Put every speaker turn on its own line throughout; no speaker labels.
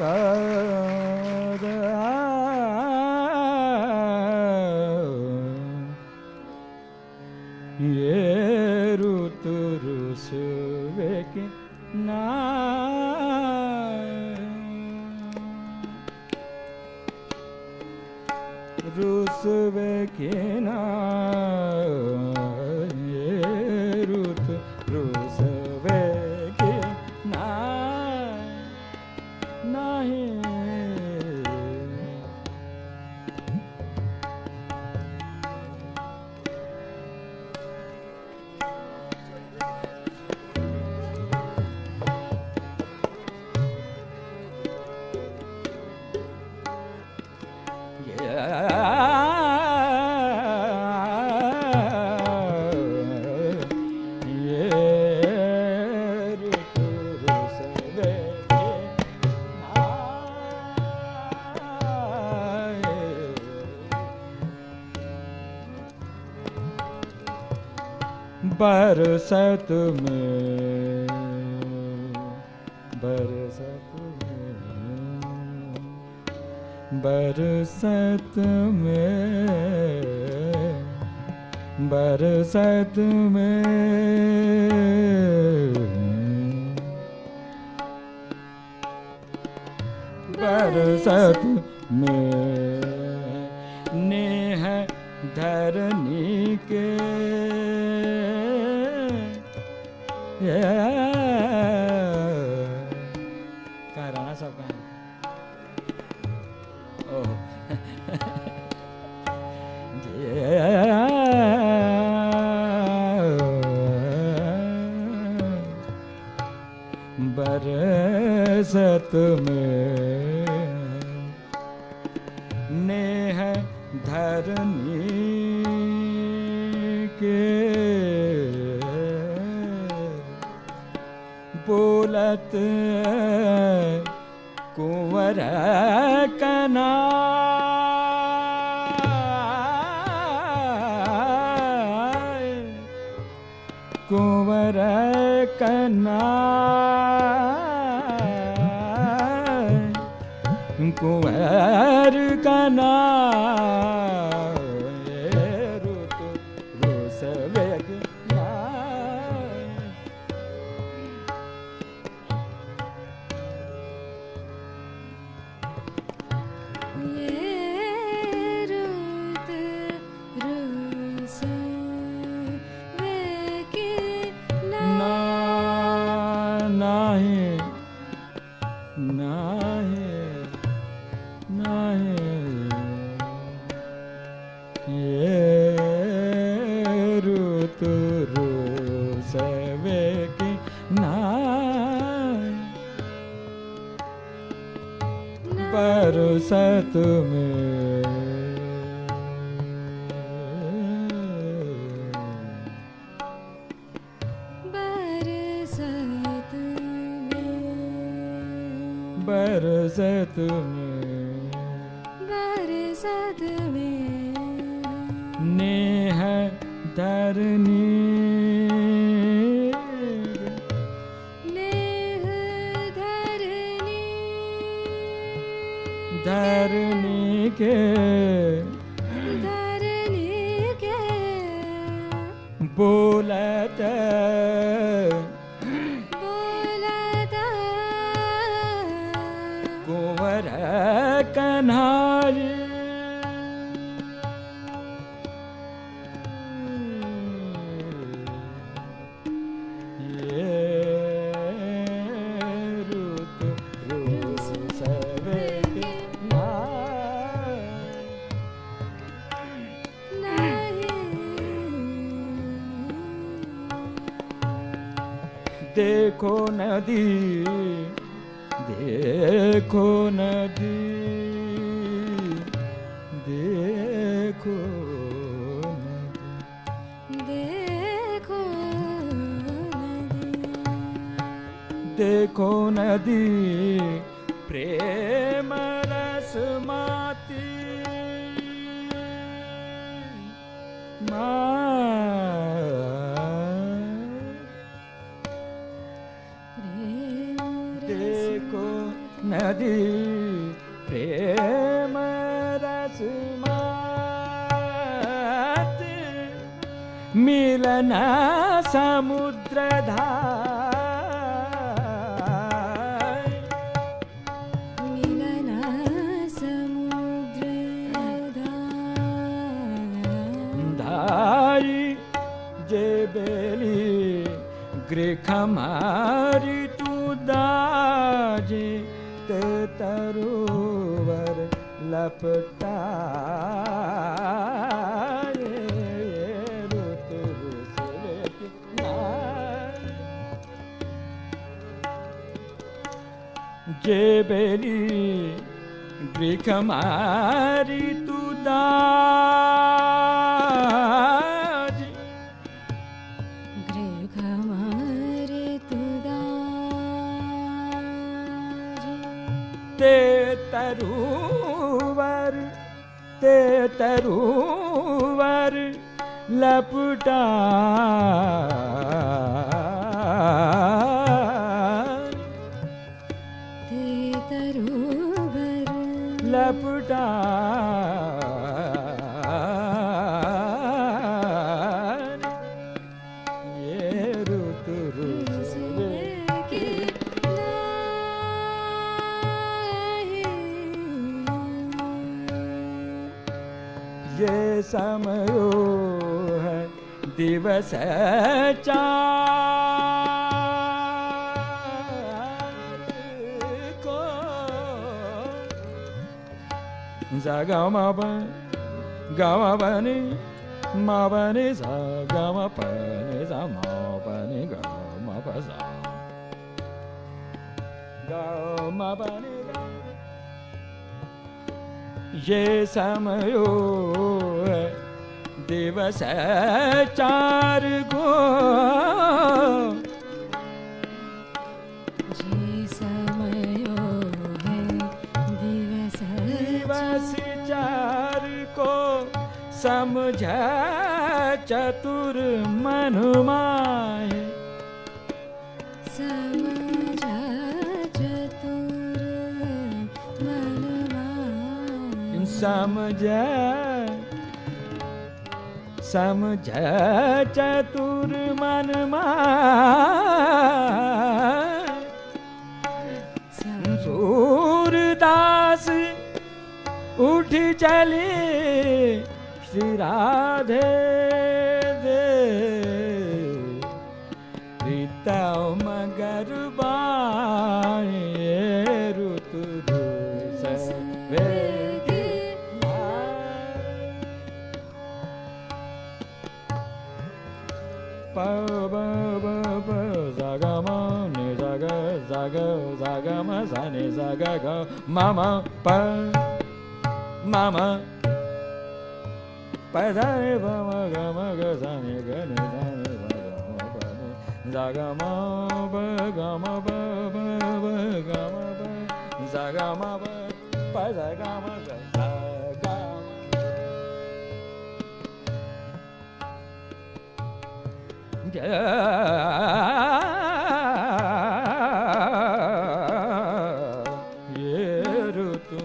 कर ये ऋतु रुसवे की ना रुसवे की ना ये ऋतु रुसवे की ना नहीं बरसत में बरसत में बरसत में बरसत में बरसत में नेह धरनी के कहाँ राणा साहब कहाँ ओह बरसत में नेह धरनी के बोलत कुंवर कना कुंवर कना कुंवर कना ऋतु रुसवे की ना बरसत में बरसत में
बरसत में
नेह धरनी धरनी के बोलत कुंवर कन्हारी देखो नदी देखो नदी देखो
देखो
देखो नदी प्रेम रस माती देखो नदी प्रेम रस मात मिलन समुद्र धार
मिलन समुद्र
धारी जे बेली गृह मारी तू दाजे ते तरुवर लपटाए रुत रुसले की नार जे बेली गृह मारी तू दाजे
गृह मारे
ते तरुवर लपटा
ते तरुवर
लपटा ये ऋतु रुसले
की
ये समयो है दिवस चार को गमपनि मपनि स गमपनि स मपनि गमपस गमपनि ये समयो है दिवस चार गो
जे समयो है दिवस
चार को समझ चतुर मन माहे
समझ चतुर मन
समझ चतुर मन सूरदास उठ चले श्री राधे दे रीता मगर बाए ऋतु वे प ब ब ब zaga ma ni zaga zaga zaga ma sa ni zaga ga mama pa mama pa da ni ba ma ga sa ni ga ni sa ni ba ga ma pa ni zaga ma ba ga ma ba ba ba ga ma ba zaga ma ba pa zaga ma ga zaga ये ऋतु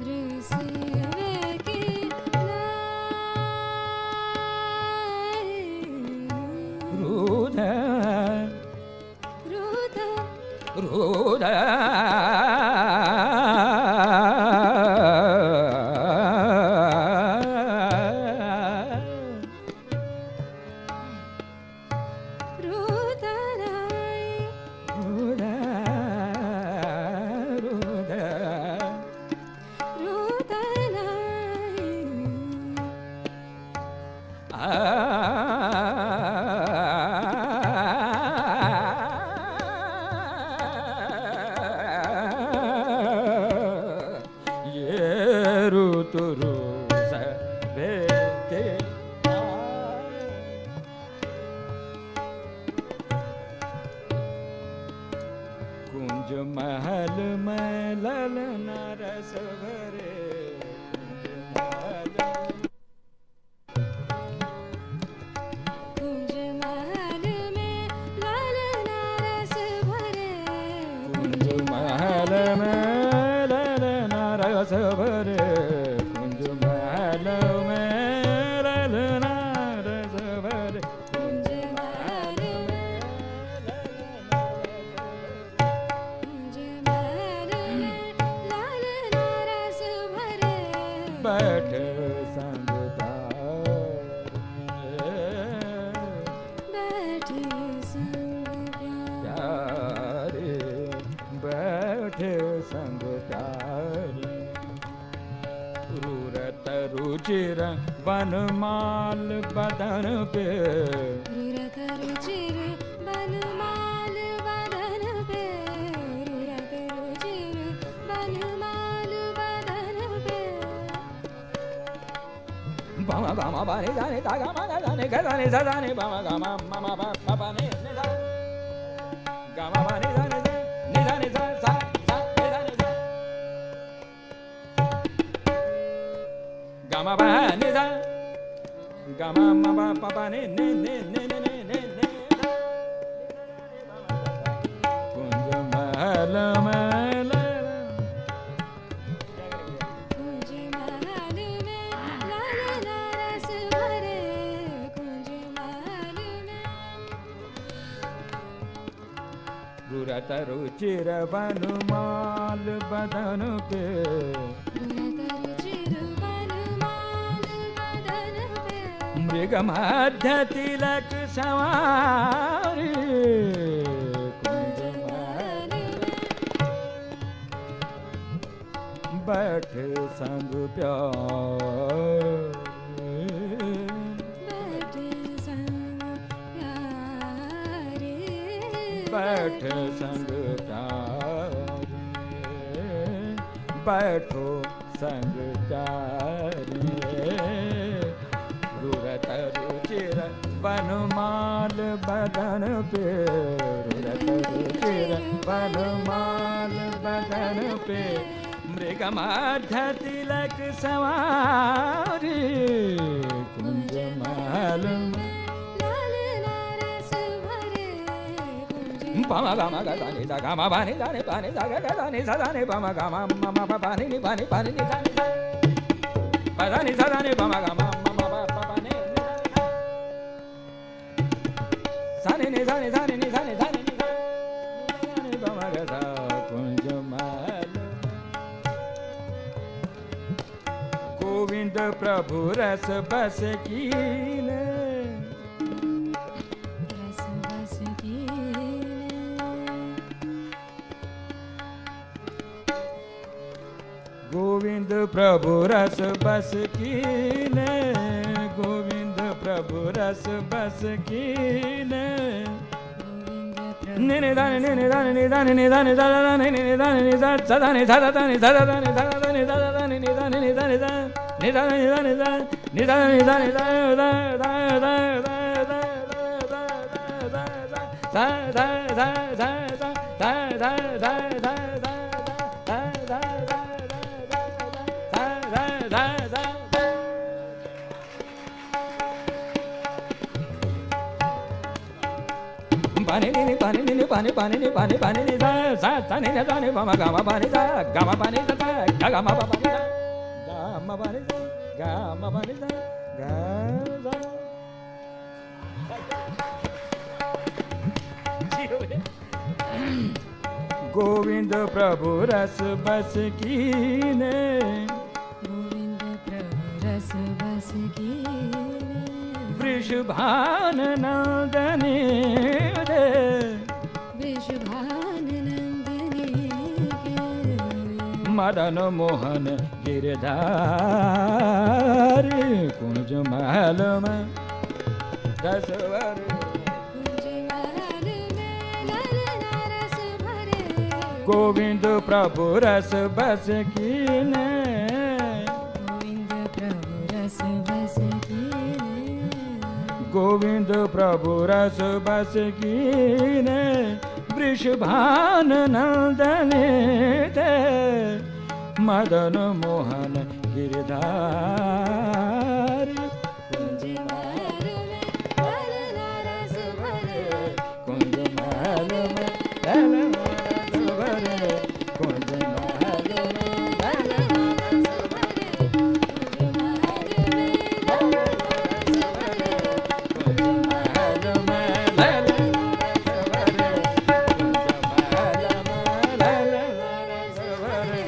रुसले की
रुद रुद कुंज महल में ललना रस भरे
कुंज महल में ललना रस भरे
कुंज महल में बैठे संग प्यारी रूरत रुचिर वनमाल बदन पे
रुरत रुचिर वनमाल बदन पे रुरत रुचिर वनमाल बदन पे
बम गम बनि जाने ता गम गने गने सदाने बम गम मम पप ने सा गम बनि जाने नि जाने सा सा नि जाने सा गम बनि सा गम मम पप ने कुंज महल महल
कुंज महल में लालना रस भरे कुंज महल में
रुरत रुचिर वनमाल बदन पे
रुरत रुचिर वनमाल बदन पे
मृग मध्य तिलक सवारी कुंज महल बैठ संग प्यार
बैठ संग प्यारे
बैठ संग प्यारी बैठो संग प्यारी रुरत रुचिर वनमाल बदन पे रुरत रुचिर वनमाल बदन पे मृग मध्य तिलक सवारी कुंज महल
लालना रस भरे कुंज
पम गम गनि सा गम बनि जाने पानि सा गनि सदाने पम गम मम पानि नि पानि पानि नि सा पदानि सदाने पम गम मम पप ने सानि नि सानि सानि नि सानि सानि नि सानि पम ग सा कुंज महल गोविंद प्रभु रस बस कीने
रस बस कीने
गोविंद प्रभु रस बस कीने गोविंद प्रभु रस बस कीने निने दाने निने दाने निदाने निदाने दाने निने दाने निदान सदाने सदाने सदाने सदाने सदाने निदाने निदाने निदाने निदाने निदाने निदाने पानी नी पानी नी पानी पानी नी पानी पानी नी सा सा तानी ने तानी मम गम पानी सा गम पानी सा गा गम पानी सा गम पानी सा गम पानी सा गा सा गोविंद प्रभु रस बस कीने
गोविंद प्रभु रस बस कीने
वृषभान नंदनी दे
वृषभान नंदनी के
मदन मोहन गिरधारी कुंज महल में रसवर
कुंज महल में लालना रस भरे
गोविंद प्रभु रस बस कीने
गोविंद प्रभु रस बस कीने
गोविंद प्रभु रस बस कीने वृषभान नंदनी दे मदन मोहन गिरधारी
कुंज महल में लालना रस भरे
कुंज महल में लालना रस भरे कुंज महल में लालना रस भरे
कुंज महल में लालना रस भरे
कुंज महल में लालना रस भरे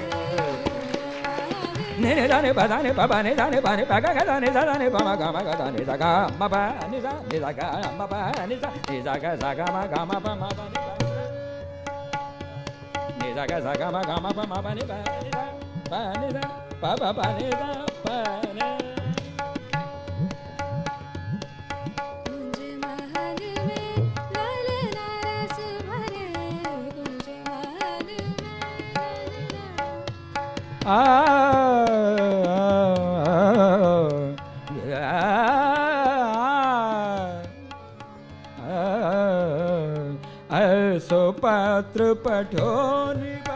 ने दाने बदाने बबाने दाने बाने बगा गदाने दाने बमा गमा गदाने जगा मबा निजा निजा मबा निजा निजा गा जगा मा गमा बमा बने za ga ma ga ma pa ma pa ni da pa ni da pa pa pa ni da pa ni
कुंज महल में ललना रस भरे कुंज महल में
सो पात्र पठो निबा